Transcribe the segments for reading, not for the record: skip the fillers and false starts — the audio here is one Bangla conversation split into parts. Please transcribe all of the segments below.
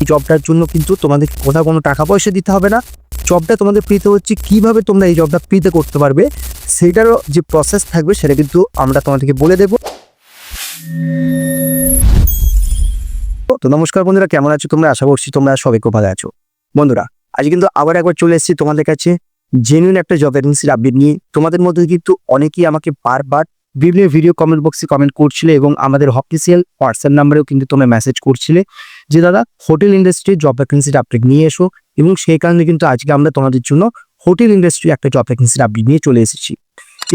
এই জবটার জন্য কিন্তু তোমাদের কোথাও কোনো টাকা পয়সা দিতে হবে না। জবটা তোমাদের ফ্রিতে হচ্ছে, কিভাবে তোমরা এই জবটা ফ্রিতে করতে পারবে সেটারও যে প্রসেস থাকবে সেটা কিন্তু আমরা তোমাদেরকে বলে দেবো। তো নমস্কার বন্ধুরা, কেমন আছো তোমরা? আশা করছি তোমরা সবাই খুব ভালো আছো। বন্ধুরা, আজ কিন্তু আবার একবার চলে এসেছি তোমাদের কাছে জেনুইন একটা জব ভ্যাকেন্সির আপডেট নিয়ে। তোমাদের মধ্যে কিন্তু অনেকেই আমাকে বারবার বিভিন্ন ভিডিও কমেন্ট বক্সে কমেন্ট করছিলে এবং আমাদের অফিসিয়াল হোয়াটসঅ্যাপ নাম্বারেও কিন্তু তোমরা মেসেজ করছিলে যে দাদা হোটেল ইন্ডাস্ট্রির জব ভ্যাকেন্সির আপডেট নিয়ে এসো, এবং সেই কারণে কিন্তু আজকে আমরা তোমাদের জন্য হোটেল ইন্ডাস্ট্রি একটা জব ভ্যাকেন্সির আপডেট নিয়ে চলে এসেছি।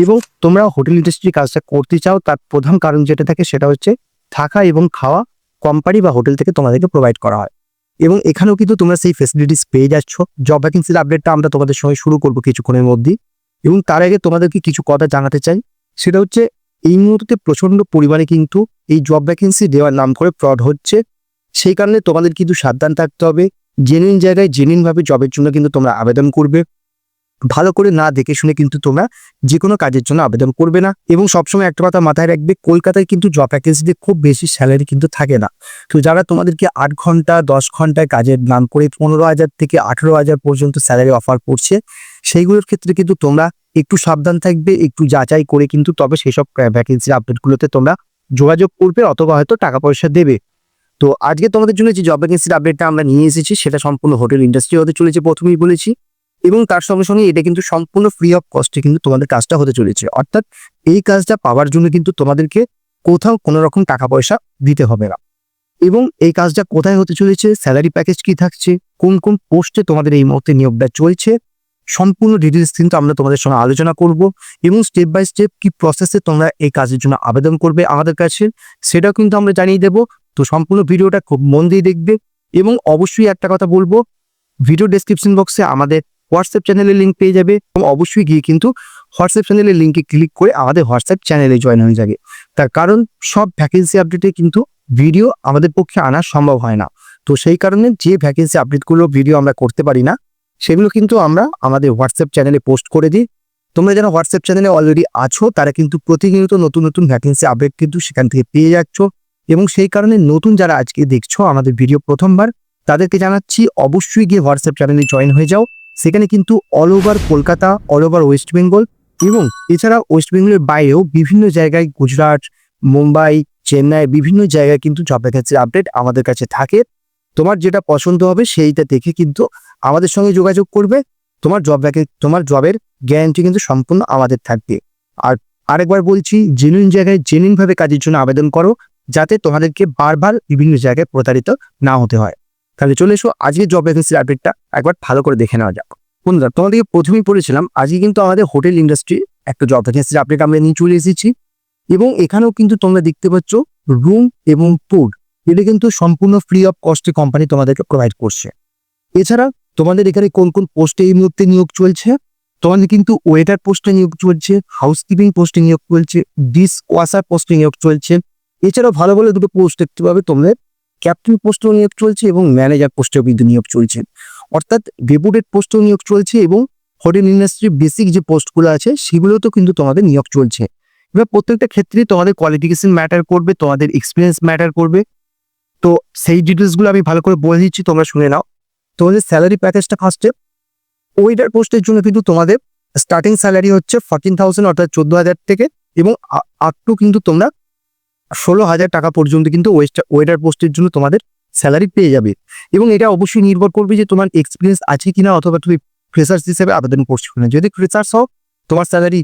এবং তোমরা হোটেল ইন্ডাস্ট্রির কাজটা করতে চাও, তার প্রধান কারণ যেটা থাকে সেটা হচ্ছে থাকা এবং খাওয়া কোম্পানি বা হোটেল থেকে তোমাদেরকে প্রোভাইড করা হয়, এবং এখানেও কিন্তু তোমরা সেই ফেসিলিটিস পেয়ে যাচ্ছ। জব ভ্যাকেন্সির আপডেটটা আমরা তোমাদের সঙ্গে শুরু করবো কিছুক্ষণের মধ্যেই, এবং তার আগে তোমাদেরকে কিছু কথা জানাতে চাই। সেটা হচ্ছে এই মুহূর্তে প্রচন্ড পরিমাণে কিন্তু এই জব ভ্যাকেন্সি দেওয়ার নাম করে ফ্রড হচ্ছে। সেই কারণে তোমাদের কিন্তু সাবধান থাকতে হবে। জেনুইন জায়গায় জেনুইনভাবে জবের জন্য কিন্তু তোমরা আবেদন করবে। ভালো করে না দেখে শুনে কিন্তু তোমরা যে কোনো কাজের জন্য আবেদন করবে না। এবং সবসময় একটা কথা মাথায় রাখবে, কলকাতায় কিন্তু জব ভ্যাকেন্সিতে খুব বেশি স্যালারি কিন্তু থাকে না। তো যারা তোমাদেরকে 8 ঘন্টা 10 ঘন্টায় কাজের নাম করে 15,000 থেকে 18,000 পর্যন্ত স্যালারি অফার করছে, সেইগুলোর ক্ষেত্রে কিন্তু তোমরা একটু সাবধান থাকবে, একটু যাচাই করে কিন্তু তবে সেসব ভ্যাকেন্সির আপডেটগুলোতে তোমরা যোগাযোগ করবে, অথবা হয়তো টাকা পয়সা দেবে। তো আজকে তোমাদের জন্য যে জব ভ্যাকেন্সির আপডেটটা আমরা নিয়ে এসেছি সেটা সম্পূর্ণ হোটেল ইন্ডাস্ট্রি হতে চলেছে, প্রথমেই বলেছি। এবং তার সঙ্গে সঙ্গে এটা কিন্তু সম্পূর্ণ ফ্রি অফ কস্টে কিন্তু তোমাদের কাজটা হতে চলেছে। অর্থাৎ এই কাজটা পাওয়ার জন্য কিন্তু তোমাদেরকে কোথাও কোনো রকম টাকা পয়সা দিতে হবে না। এবং এই কাজটা কোথায় হতে চলেছে, স্যালারি প্যাকেজ কি থাকছে, কোন কোন পোস্টে তোমাদের এই মুহূর্তে নিয়োগটা চলছে, সম্পূর্ণ ডিটেলস কিন্তু আমরা তোমাদের সঙ্গে আলোচনা করব। এবং স্টেপ বাই স্টেপ কি প্রসেসে তোমরা এই কাজের জন্য আবেদন করবে আমাদের কাছে সেটাও কিন্তু আমরা জানিয়ে দেবো। তো সম্পূর্ণ ভিডিওটা খুব মন দিয়ে দেখবে। এবং অবশ্যই একটা কথা বলবো, ভিডিও ডেসক্রিপশন বক্সে আমাদের হোয়াটসঅ্যাপ চ্যানেলের লিঙ্ক পেয়ে যাবে, এবং অবশ্যই গিয়ে কিন্তু হোয়াটসঅ্যাপ চ্যানেলের লিঙ্কে ক্লিক করে আমাদের হোয়াটসঅ্যাপ চ্যানেলে জয়েন হয়ে যাবে। তার কারণ সব ভ্যাকেন্সি আপডেটে কিন্তু ভিডিও আমাদের পক্ষে আনা সম্ভব হয় না। তো সেই কারণে যে ভ্যাকেন্সি আপডেটগুলো ভিডিও আমরা করতে পারি না সেগুলো কিন্তু আমরা আমাদের হোয়াটসঅ্যাপ চ্যানেলে পোস্ট করে দিই। তোমরা যারা হোয়াটসঅ্যাপ চ্যানেলে অলরেডি আছো তারা কিন্তু প্রতিনিয়ত নতুন নতুন ভ্যাকেন্সি আপডেট কিন্তু সেখান থেকে পেয়ে যাচ্ছ। এবং সেই কারণে নতুন যারা আজকে দেখছো আমাদের ভিডিও প্রথমবার, তাদেরকে জানাচ্ছি অবশ্যই গিয়ে হোয়াটসঅ্যাপ চ্যানেলে জয়েন হয়ে যাও। সেখানে কিন্তু all over Kolkata, all over West Bengal, এবং এছাড়া ওয়েস্ট বেঙ্গলের বাইরেও বিভিন্ন জায়গায় গুজরাট, মুম্বাই, চেন্নাই বিভিন্ন জায়গায় কিন্তু জব ভ্যাকেন্সির আপডেট আমাদের কাছে থাকে। তোমার যেটা পছন্দ হবে সেইটা দেখে কিন্তু আমাদের সঙ্গে যোগাযোগ করবে। তোমার জবের গ্যারান্টি কিন্তু সম্পূর্ণ আমাদের থাকবে। আর আরেকবার বলছি, জেনুইন জায়গায় জেনুইনভাবে কাজের জন্য আবেদন করো, যাতে তোমাদেরকে বারবার বিভিন্ন জায়গায় প্রতারিত না হতে হয়। তাহলে চলে এসো আজকে জব ভ্যাকেন্সির আপডেটটা একবার ভালো করে দেখে নেওয়া যাক। বন্ধুরা, তোমাদেরকে প্রথমেই বলেছিলাম আজকে কিন্তু আমাদের হোটেল ইন্ডাস্ট্রি একটা জব ভ্যাকেন্সির আপডেট আমরা নিয়ে চলে এসেছি। এবং এখানেও কিন্তু তোমরা দেখতে পাচ্ছ রুম এবং ফুড এটা কিন্তু সম্পূর্ণ ফ্রি অফ কস্টে কোম্পানি তোমাদেরকে প্রোভাইড করছে। এছাড়া তোমাদের এখানে কোন কোন পোস্টে এই মুহূর্তে নিয়োগ চলছে, তোমাদের কিন্তু ওয়েটার পোস্টে নিয়োগ চলছে, হাউসকিপিং পোস্টে নিয়োগ চলছে, ডিশ ওয়াশার পোস্টে নিয়োগ চলছে। এছাড়াও ভালো ভালো দুটো পোস্ট দেখতে পাবে তোমাদের ক্যাপ্টেন পোস্টেও নিয়োগ চলছে এবং ম্যানেজার পোস্টেও কিন্তু নিয়োগ চলছে। অর্থাৎ ডেপুটেড পোস্টেও নিয়োগ চলছে, এবং হোটেল ইন্ডাস্ট্রির বেসিক যে পোস্টগুলো আছে সেগুলোতেও কিন্তু তোমাদের নিয়োগ চলছে। এবার প্রত্যেকটা ক্ষেত্রে তোমাদের কোয়ালিফিকেশন ম্যাটার করবে, তোমাদের এক্সপিরিয়েন্স ম্যাটার করবে। তো সেই ডিটেলসগুলো আমি ভালো করে বলে দিচ্ছি, তোমরা শুনে নাও। তোমাদের স্যালারি প্যাকেজটা ফার্স্টে ওয়েটার পোস্টের জন্য কিন্তু তোমাদের স্টার্টিং স্যালারি হচ্ছে 14,000 অর্থাৎ 14,000 থেকে, এবং আপ টু কিন্তু তোমরা 16,000 টাকা পর্যন্ত কিন্তু ওয়েটার পোস্টের জন্য তোমাদের স্যালারি পেয়ে যাবে। এবং এটা অবশ্যই নির্ভর করবে যে তোমার এক্সপিরিয়েন্স আছে কিনা, অথবা তুমি ফ্রেশার্স হিসেবে আবেদন করছো কিনা। যদি ফ্রেশার্স হও তোমার স্যালারি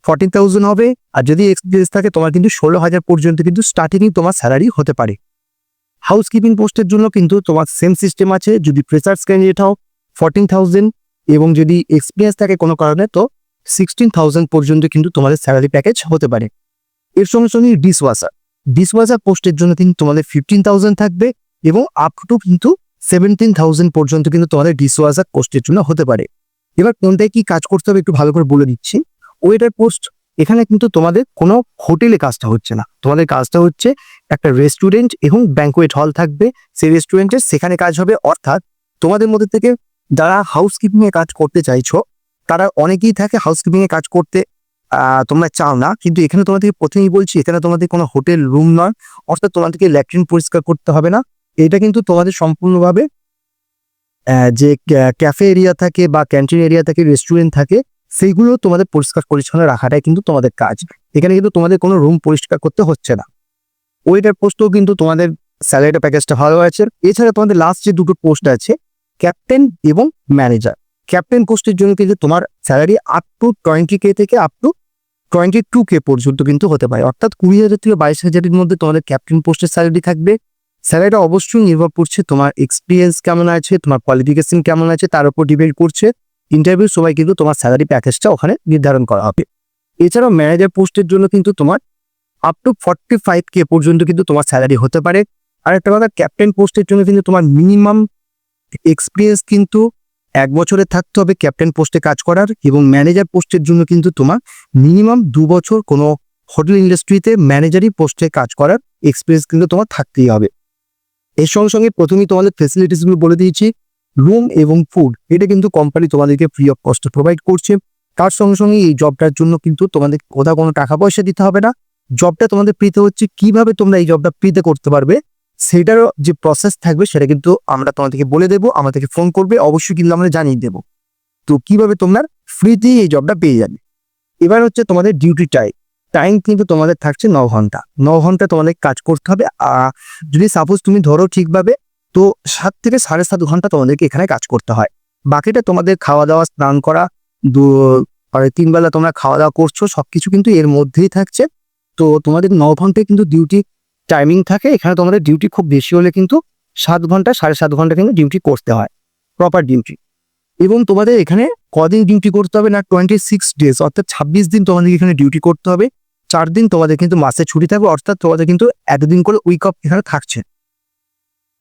14,000 হবে, আর যদি এক্সপিরিয়েন্স থাকে তোমার কিন্তু 16,000 পর্যন্ত কিন্তু স্টার্টিংই তোমার স্যালারি হতে পারে। হাউসকিপিং পোস্টের জন্য কিন্তু তোমার সেম সিস্টেম আছে, যদি ফ্রেশার্স ক্যান্ডিডেট হও 14,000, এবং যদি এক্সপিরিয়েন্স থাকে কোনো কারণে তো 16,000 পর্যন্ত কিন্তু তোমাদের স্যালারি প্যাকেজ হতে পারে। এর সঙ্গে সঙ্গে ডিশওয়াশার পোস্টের জন্য কিন্তু তোমাদের 15,000 থাকবে, এবং আপ টু কিন্তু 17,000 পর্যন্ত কিন্তু তোমাদের ডিশওয়াশার পোস্টের জন্য হতে পারে। এবার কোনটায় কি কাজ করতে হবে একটু ভালো করে বলে দিচ্ছি। ওয়েটার পোস্ট, এখানে কিন্তু তোমাদের কোনো হোটেলে কাজটা হচ্ছে না, তোমাদের কাজটা হচ্ছে একটা রেস্টুরেন্ট এবং ব্যাঙ্কোয়েট হল থাকবে, সেই রেস্টুরেন্টের সেখানে কাজ হবে। অর্থাৎ তোমাদের মধ্যে থেকে যারা হাউসকিপিং এ কাজ করতে চাইছো তারা অনেকেই থাকে হাউসকিপিং এ কাজ করতে তোমরা চাও না, কিন্তু এখানে তোমাদেরকে প্রথমেই বলছি এখানে তোমাদের কোনো হোটেল রুম নয়, অর্থাৎ তোমাদেরকে ল্যাট্রিন পরিষ্কার করতে হবে না, এটা কিন্তু তোমাদের সম্পূর্ণভাবে যে ক্যাফে এরিয়া থাকে বা ক্যান্টিন এরিয়া থাকে, রেস্টুরেন্ট থাকে, সেইগুলো তোমাদের পরিষ্কার পরিচ্ছন্ন রাখাটাই কিন্তু তোমাদের কাজ। এখানে কিন্তু তোমাদের কোনো রুম পরিষ্কার করতে হচ্ছে না। ওয়েটার পোস্টও কিন্তু তোমাদের স্যালারি প্যাকেজটা ভালো আছে। এছাড়া তোমাদের লাস্ট যে দুটো পোস্ট আছে, ক্যাপ্টেন এবং ম্যানেজার। ক্যাপ্টেন পোস্টের জন্য কিন্তু তোমার স্যালারি আপ টু 20K থেকে আপ টু 22K পর্যন্ত কিন্তু হতে পারে, অর্থাৎ 20,000 থেকে 22,000-এর মধ্যে তোমাদের ক্যাপ্টেন পোস্টের স্যালারি থাকবে। স্যালারিটা অবশ্যই নির্ভর করছে তোমার এক্সপিরিয়েন্স কেমন আছে, তোমার কোয়ালিফিকেশন কেমন আছে, তার উপর ডিপেন্ড করছে। ইন্টারভিউর সময় কিন্তু তোমার স্যালারি প্যাকেজটা ওখানে নির্ধারণ করা হবে। এছাড়াও ম্যানেজার পোস্টের জন্য কিন্তু তোমার আপ টু 45K পর্যন্ত কিন্তু তোমার স্যালারি হতে পারে। আর একটা কথা, ক্যাপ্টেন পোস্টের জন্য কিন্তু তোমার মিনিমাম এক্সপিরিয়েন্স কিন্তু 1 বছরের থাকতে হবে ক্যাপ্টেন পোস্টে কাজ করার, এবং ম্যানেজার পোস্টের জন্য কিন্তু তোমার মিনিমাম 2 বছর কোনো হোটেল ইন্ডাস্ট্রিতে ম্যানেজারি পোস্টে কাজ করার এক্সপিরিয়েন্স কিন্তু তোমার থাকতেই হবে। এর সঙ্গে সঙ্গে প্রথমেই তোমাদের ফেসিলিটিসগুলো বলে দিয়েছি, রুম এবং ফুড এটা কিন্তু কোম্পানি তোমাদেরকে ফ্রি অফ কস্টে প্রোভাইড করছে। তার সঙ্গে সঙ্গে এই জবটার জন্য কিন্তু তোমাদের কোথাও কোনো টাকা পয়সা দিতে হবে না। জবটা তোমাদের ফ্রিতে হচ্ছে। কিভাবে তোমরা এই জবটা ফ্রিতে করতে পারবে সেটারও যে প্রসেস থাকবে সেটা কিন্তু আমরা তোমাদেরকে বলে দেবো, আমাদেরকে ফোন করবে, অবশ্যই কিন্তু আমরা জানিয়ে দেবো। তো কিভাবে তোমরা ফ্রিতেই এই জবটা পেয়ে যাবে। এবার হচ্ছে তোমাদের ডিউটি টাইম কিন্তু তোমাদের থাকছে 9 ঘন্টা। 9 ঘন্টা তোমাদের কাজ করতে হবে। যদি সাপোজ তুমি ধরো ঠিকভাবে, তো 7 থেকে 7.5 ঘন্টা তোমাদেরকে এখানে কাজ করতে হয়। বাকিটা তোমাদের খাওয়া দাওয়া, স্নান করা, 3 বেলা তোমরা খাওয়া দাওয়া করছো, সবকিছু কিন্তু এর মধ্যেই থাকছে। তো তোমাদের 9 ঘন্টায় কিন্তু ডিউটি টাইমিং থাকে। এখানে তোমাদের ডিউটি খুব বেশি হলে কিন্তু 7 ঘন্টা 7.5 ঘন্টা কিন্তু ডিউটি করতে হয়, প্রপার ডিউটি। এবং তোমাদের এখানে কদিন ডিউটি করতে হবে না, 26 ডেজ, অর্থাৎ 26 দিন তোমাদের এখানে ডিউটি করতে হবে। 4 দিন তোমাদের কিন্তু মাসে ছুটি থাকবে, অর্থাৎ তোমাদের কিন্তু একদিন করে উইক অফ এখানে থাকছে।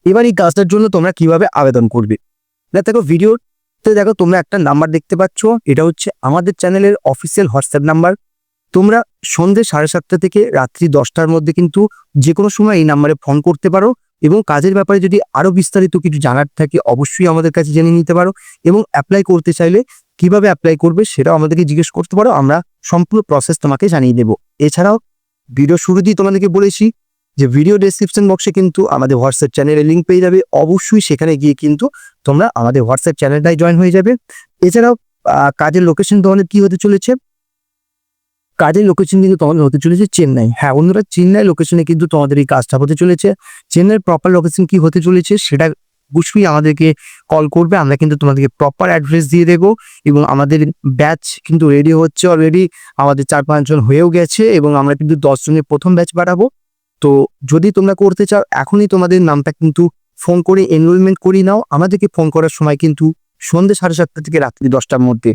এবার এই কাজটার জন্য তোমরা কিভাবে আবেদন করবে, দেখো ভিডিওতে দেখো তোমরা একটা নাম্বার দেখতে পাচ্ছ, এটা হচ্ছে আমাদের চ্যানেলের অফিসিয়াল হোয়াটসঅ্যাপ নাম্বার। তোমরা সন্ধ্যে 7:30 থেকে রাত্রি 10টার মধ্যে কিন্তু যে কোনো সময় এই নাম্বারে ফোন করতে পারো, এবং কাজের ব্যাপারে যদি আরো বিস্তারিত কিছু জানার থাকে অবশ্যই আমাদের কাছে জেনে নিতে পারো, এবং অ্যাপ্লাই করতে চাইলে কিভাবে অ্যাপ্লাই করবে সেটাও আমাদেরকে জিজ্ঞেস করতে পারো, আমরা সম্পূর্ণ প্রসেস তোমাকে জানিয়ে দেবো। এছাড়াও ভিডিও শুরুতেই তোমাদেরকে বলেছি যে ভিডিও ডেসক্রিপশন বক্সে কিন্তু আমাদের হোয়াটসঅ্যাপ চ্যানেলের লিঙ্ক পেয়ে যাবে, অবশ্যই সেখানে গিয়ে কিন্তু তোমরা আমাদের হোয়াটসঅ্যাপ চ্যানেলটাই জয়েন হয়ে যাবে। এছাড়াও কাজের লোকেশন তোমাদের কি হতে চলেছে, কাজের লোকেশন কিন্তু তোমাদের হতে চলেছে চেন্নাই। হ্যাঁ বন্ধুরা, চেন্নাই লোকেশনে কিন্তু তোমাদের এই কাজটা হতে চলেছে। চেন্নাইয়ের প্রপার লোকেশন কি হতে চলেছে সেটা অবশ্যই আমাদেরকে কল করবে, আমরা কিন্তু তোমাদেরকে প্রপার অ্যাড্রেস দিয়ে দেবো। এবং আমাদের ব্যাচ কিন্তু রেডি হচ্ছে, অলরেডি আমাদের 4-5 জন হয়েও গেছে, এবং আমরা কিন্তু 10 জনের প্রথম ব্যাচ বাড়াবো। তো যদি তোমরা করতে চাও এখনই তোমাদের নামটা কিন্তু ফোন করে এনরোলমেন্ট করিয়ে নাও। আমাদেরকে ফোন করার সময় কিন্তু সন্ধ্যে 7:30 থেকে রাত্রি 10টার মধ্যে।